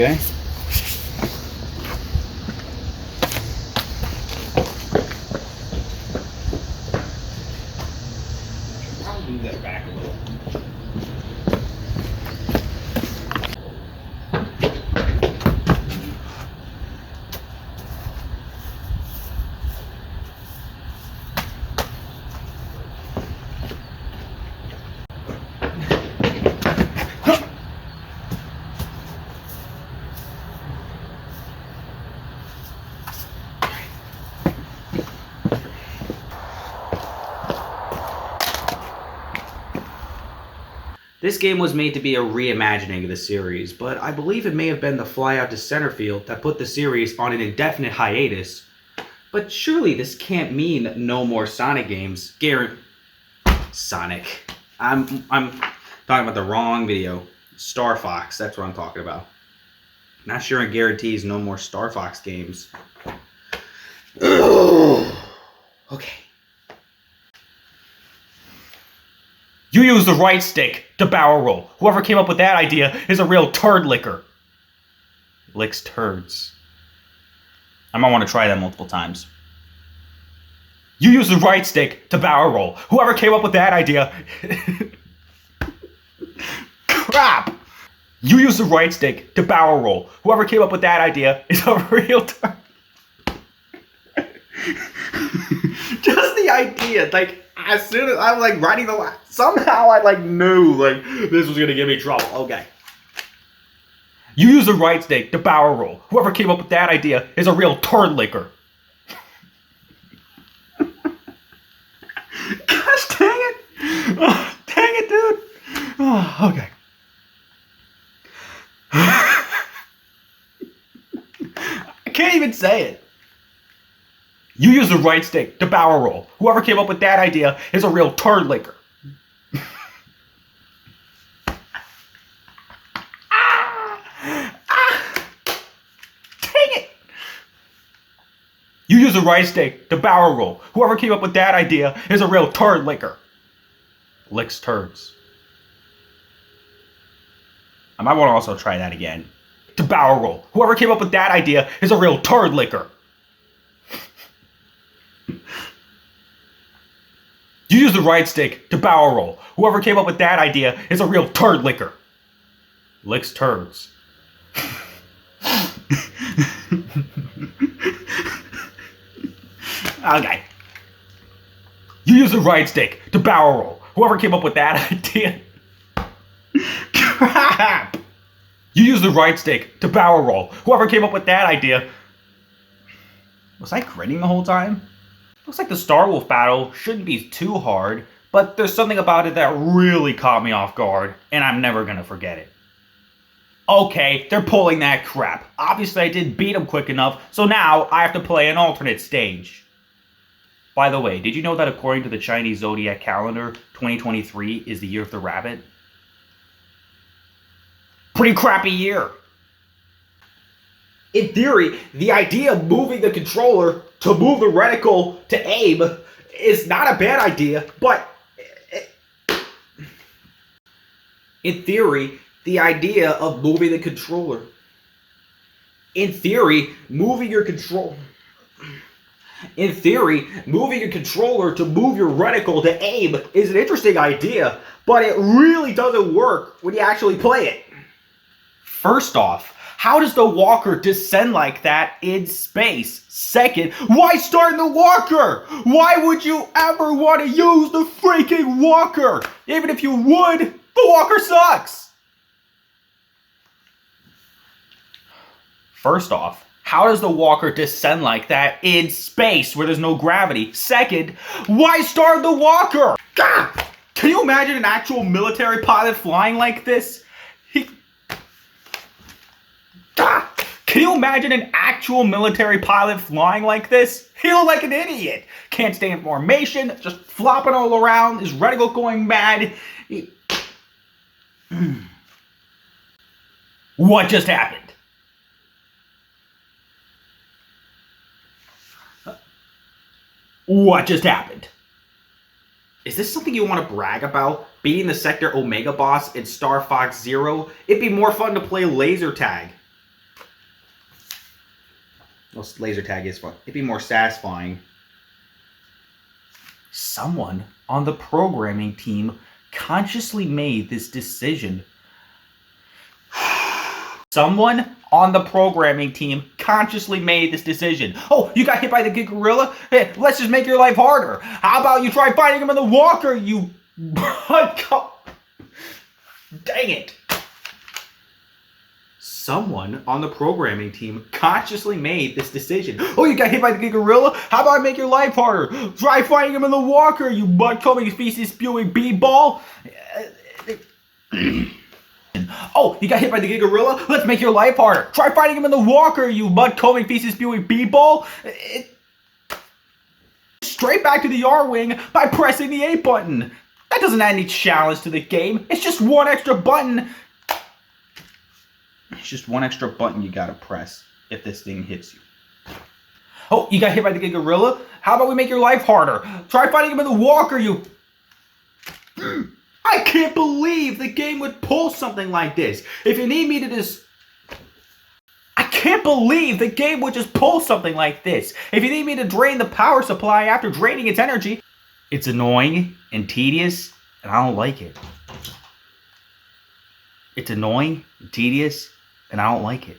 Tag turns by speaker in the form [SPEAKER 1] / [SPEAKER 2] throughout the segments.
[SPEAKER 1] Okay. I'll move that back a little. This game was made to be a reimagining of the series, but I believe it may have been the fly out to center field that put the series on an indefinite hiatus. But surely this can't mean no more Sonic games. Sonic. I'm talking about the wrong video. Star Fox, that's what I'm talking about. Not sure it guarantees no more Star Fox games. Okay. You use the right stick to barrel roll. Whoever came up with that idea is a real turd licker. Licks turds. I might want to try that multiple times. You use the right stick to barrel roll. Whoever came up with that idea... Crap! You use the right stick to barrel roll. Whoever came up with that idea is a real turd. Just the idea, like, as soon as I'm like writing the line, somehow I like knew like this was gonna give me trouble. Okay. You use the right stick to barrel roll. Whoever came up with that idea is a real turd licker. Gosh dang it! Oh, dang it, dude! Oh, okay. I can't even say it. You use the right stick to barrel roll. Whoever came up with that idea is a real turd licker. Dang it! You use the right stick to barrel roll. Whoever came up with that idea is a real turd licker. Licks turds. I might want to also try that again. To barrel roll. Whoever came up with that idea is a real turd licker. You use the right stick to barrel roll. Whoever came up with that idea is a real turd licker. Licks turds. Okay. You use the right stick to barrel roll. Whoever came up with that idea... Crap! You use the right stick to barrel roll. Whoever came up with that idea... Was I grinning the whole time? Looks like the Star Wolf battle shouldn't be too hard, but there's something about it that really caught me off guard, and I'm never gonna forget it. Okay, they're pulling that crap. Obviously I didn't beat them quick enough, so now I have to play an alternate stage. By the way, did you know that according to the Chinese Zodiac calendar, 2023 is the year of the rabbit? Pretty crappy year. In theory, the idea of moving the controller to move the reticle to aim is not a bad idea, but in theory, the idea of moving the controller. In theory, moving your controller to move your reticle to aim is an interesting idea, but it really doesn't work when you actually play it. First off, how does the walker descend like that in space? Second, why start in the walker? Why would you ever want to use the freaking walker? Even if you would, the walker sucks. First off, how does the walker descend like that in space where there's no gravity? Second, why start the walker? God! Can you imagine an actual military pilot flying like this? Can you imagine an actual military pilot flying like this? He looked like an idiot. Can't stay in formation, just flopping all around, his reticle going mad. What just happened? What just happened? Is this something you want to brag about? Beating the Sector Omega boss in Star Fox Zero? It'd be more fun to play laser tag. Well, laser tag is fun. It'd be more satisfying. Someone on the programming team consciously made this decision. Someone on the programming team consciously made this decision. Oh, you got hit by the Gigarilla? Hey, let's just make your life harder. How about you try fighting him in the walker, you... Dang it. Someone on the programming team consciously made this decision. Oh, you got hit by the Gigarilla? How about I make your life harder? Try fighting him in the walker, you butt-combing, feces-spewing bee-ball. Oh, you got hit by the Gigarilla? Let's make your life harder. Try fighting him in the walker, you butt-combing, feces-spewing bee-ball. Straight back to the R-Wing by pressing the A button. That doesn't add any challenge to the game. It's just one extra button. It's just one extra button you gotta press if this thing hits you. Oh, you got hit by the Gigarilla? How about we make your life harder? Try fighting him in the walker, you... I can't believe the game would pull something like this. If you need me to just... I can't believe the game would just pull something like this. If you need me to drain the power supply after draining its energy... It's annoying and tedious, and I don't like it. It's annoying and tedious, and I don't like it.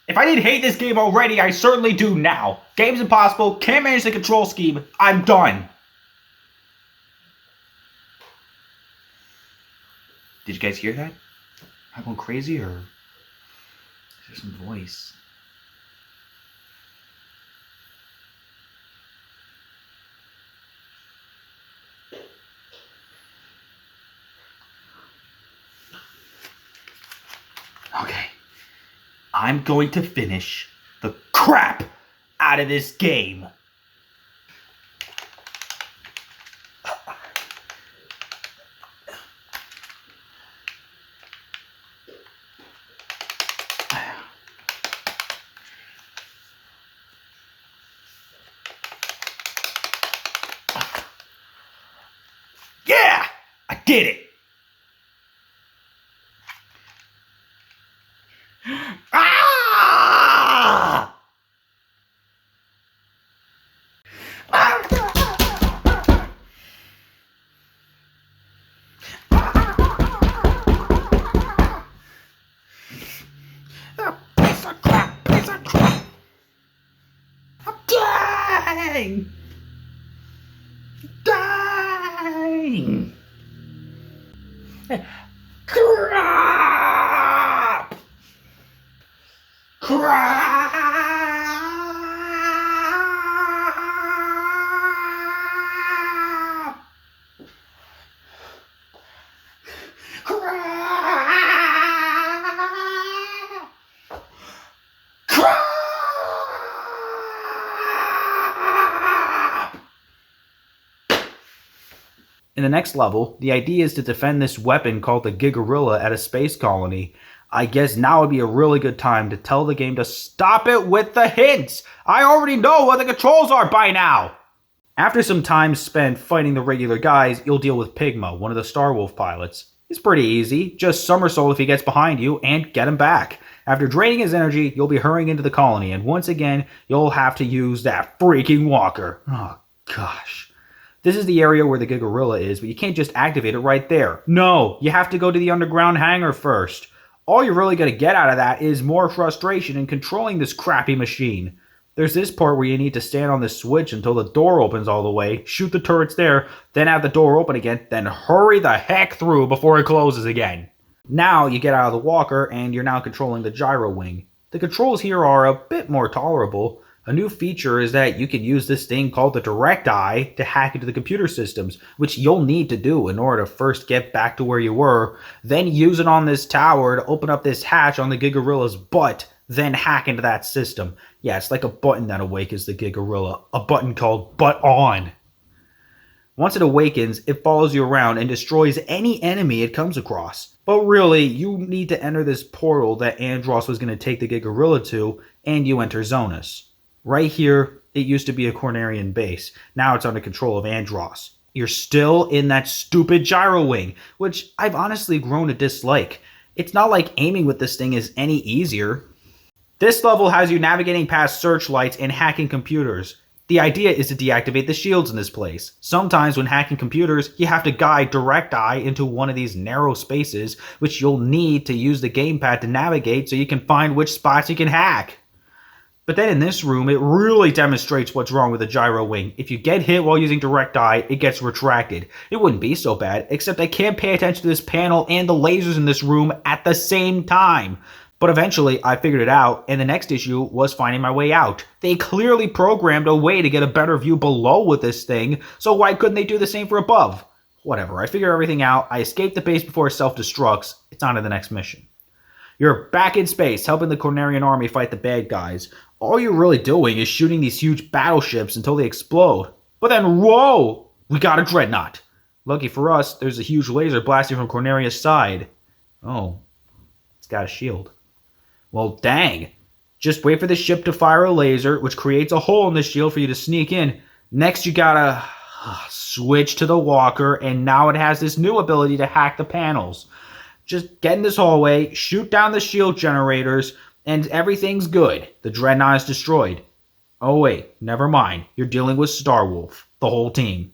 [SPEAKER 1] If I didn't hate this game already, I certainly do now. Game's impossible, can't manage the control scheme, I'm done. Did you guys hear that? Am I going crazy, or is there some voice? Okay. I'm going to finish the crap out of this game. Yeah! I did it! Ah! Piece of crap! Piece of crap! Dang! Dang! Crap! Crap! Crap! In the next level, the idea is to defend this weapon called the Gigarilla at a space colony. I guess now would be a really good time to tell the game to stop it with the hints! I already know what the controls are by now! After some time spent fighting the regular guys, you'll deal with Pigma, one of the Starwolf pilots. It's pretty easy, just somersault if he gets behind you and get him back. After draining his energy, you'll be hurrying into the colony, and once again, you'll have to use that freaking walker. Oh gosh. This is the area where the Gigarilla is, but you can't just activate it right there. No, you have to go to the underground hangar first. All you're really going to get out of that is more frustration in controlling this crappy machine. There's this part where you need to stand on the switch until the door opens all the way, shoot the turrets there, then have the door open again, then hurry the heck through before it closes again. Now you get out of the walker and you're now controlling the gyro wing. The controls here are a bit more tolerable. A new feature is that you can use this thing called the Direct Eye to hack into the computer systems, which you'll need to do in order to first get back to where you were, then use it on this tower to open up this hatch on the Gigarilla's butt, then hack into that system. Yeah, it's like a button that awakens the Gigarilla, a button called Butt On. Once it awakens, it follows you around and destroys any enemy it comes across. But really, you need to enter this portal that Andross was going to take the Gigarilla to, and you enter Zonus. Right here, it used to be a Cornerian base. Now it's under control of Andross. You're still in that stupid gyro wing, which I've honestly grown to dislike. It's not like aiming with this thing is any easier. This level has you navigating past searchlights and hacking computers. The idea is to deactivate the shields in this place. Sometimes when hacking computers, you have to guide direct eye into one of these narrow spaces, which you'll need to use the gamepad to navigate so you can find which spots you can hack. But then in this room, it really demonstrates what's wrong with the gyro wing. If you get hit while using direct eye, it gets retracted. It wouldn't be so bad, except I can't pay attention to this panel and the lasers in this room at the same time. But eventually, I figured it out, and the next issue was finding my way out. They clearly programmed a way to get a better view below with this thing, so why couldn't they do the same for above? Whatever, I figure everything out, I escape the base before it self-destructs, it's on to the next mission. You're back in space, helping the Cornerian army fight the bad guys. All you're really doing is shooting these huge battleships until they explode. But then, whoa! We got a dreadnought. Lucky for us, there's a huge laser blasting from Corneria's side. Oh, it's got a shield. Well, dang. Just wait for the ship to fire a laser, which creates a hole in the shield for you to sneak in. Next, you gotta switch to the walker, and now it has this new ability to hack the panels. Just get in this hallway, shoot down the shield generators, and everything's good. The dreadnought is destroyed. Oh wait, never mind. You're dealing with Starwolf, the whole team.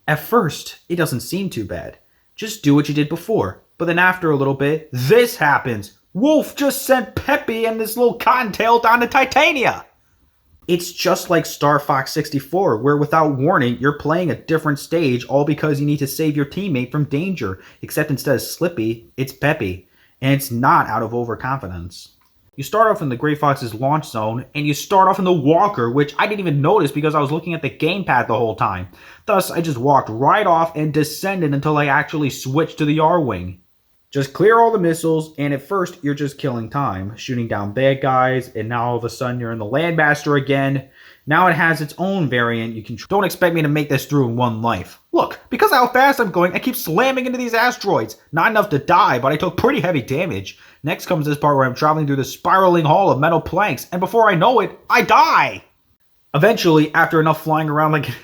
[SPEAKER 1] At first, it doesn't seem too bad. Just do what you did before. But then after a little bit, this happens. Wolf just sent Peppy and this little cottontail down to Titania. It's just like Star Fox 64, where without warning, you're playing a different stage all because you need to save your teammate from danger. Except instead of Slippy, it's Peppy. And it's not out of overconfidence. You start off in the Gray Fox's launch zone, and you start off in the walker, which I didn't even notice because I was looking at the gamepad the whole time. Thus, I just walked right off and descended until I actually switched to the R-Wing. Just clear all the missiles, and at first, you're just killing time, shooting down bad guys, and now all of a sudden you're in the Landmaster again. Now it has its own variant you can... Don't expect me to make this through in one life. Look, because of how fast I'm going, I keep slamming into these asteroids. Not enough to die, but I took pretty heavy damage. Next comes this part where I'm traveling through the spiraling hall of metal planks, and before I know it, I die! Eventually, after enough flying around like... an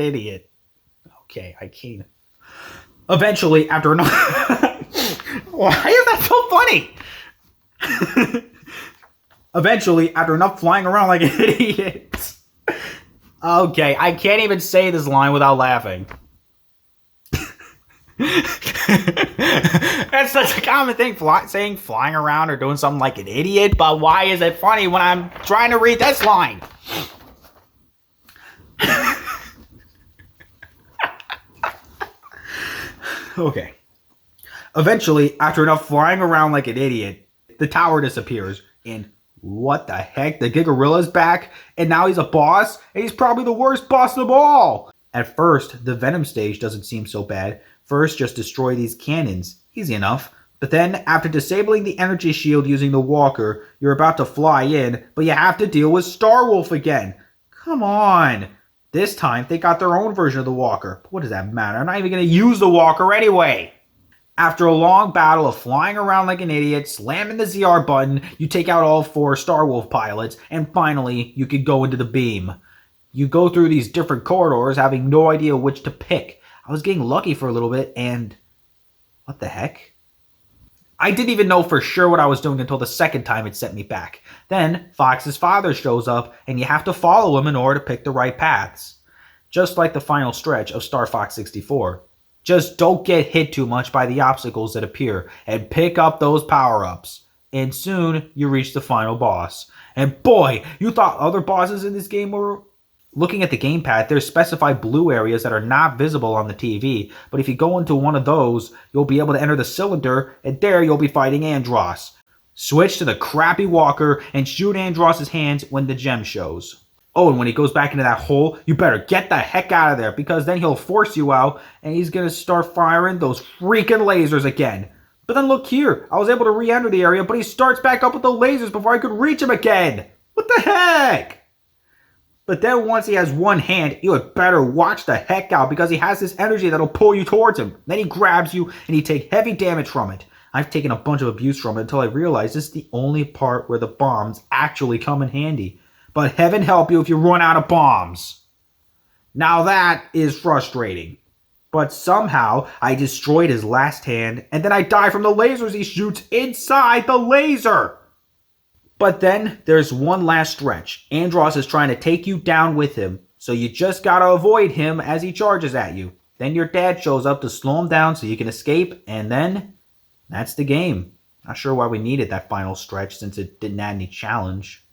[SPEAKER 1] idiot... Okay, I can't. Eventually, after enough... Why is that so funny? Eventually, after enough flying around like an idiot... Okay, I can't even say this line without laughing. That's such a common thing, saying flying around or doing something like an idiot, but why is it funny when I'm trying to read this line? Okay. Eventually, after enough flying around like an idiot, the tower disappears, and what the heck? The Gigorilla's back, and now he's a boss, and he's probably the worst boss of all! At first, the Venom stage doesn't seem so bad. First, just destroy these cannons. Easy enough. But then, after disabling the energy shield using the walker, you're about to fly in, but you have to deal with Starwolf again. Come on! This time, they got their own version of the walker. But what does that matter? I'm not even going to use the walker anyway! After a long battle of flying around like an idiot, slamming the ZR button, you take out all 4 Starwolf pilots, and finally, you can go into the beam. You go through these different corridors, having no idea which to pick. I was getting lucky for a little bit, and... what the heck? I didn't even know for sure what I was doing until the second time it sent me back. Then, Fox's father shows up, and you have to follow him in order to pick the right paths. Just like the final stretch of Star Fox 64. Just don't get hit too much by the obstacles that appear, and pick up those power-ups. And soon, you reach the final boss. And boy, you thought other bosses in this game were... Looking at the gamepad, there's specified blue areas that are not visible on the TV, but if you go into one of those, you'll be able to enter the cylinder, and there you'll be fighting Andross. Switch to the crappy walker and shoot Andross's hands when the gem shows. Oh, and when he goes back into that hole, you better get the heck out of there, because then he'll force you out, and he's gonna start firing those freaking lasers again. But then look here, I was able to re-enter the area, but he starts back up with the lasers before I could reach him again. What the heck? But then once he has one hand, you had better watch the heck out because he has this energy that'll pull you towards him. Then he grabs you and you take heavy damage from it. I've taken a bunch of abuse from it until I realized this is the only part where the bombs actually come in handy. But heaven help you if you run out of bombs. Now that is frustrating. But somehow, I destroyed his last hand, and then I die from the lasers he shoots inside the laser! But then, there's one last stretch. Andross is trying to take you down with him, so you just gotta avoid him as he charges at you. Then your dad shows up to slow him down so you can escape, and then, that's the game. Not sure why we needed that final stretch since it didn't add any challenge.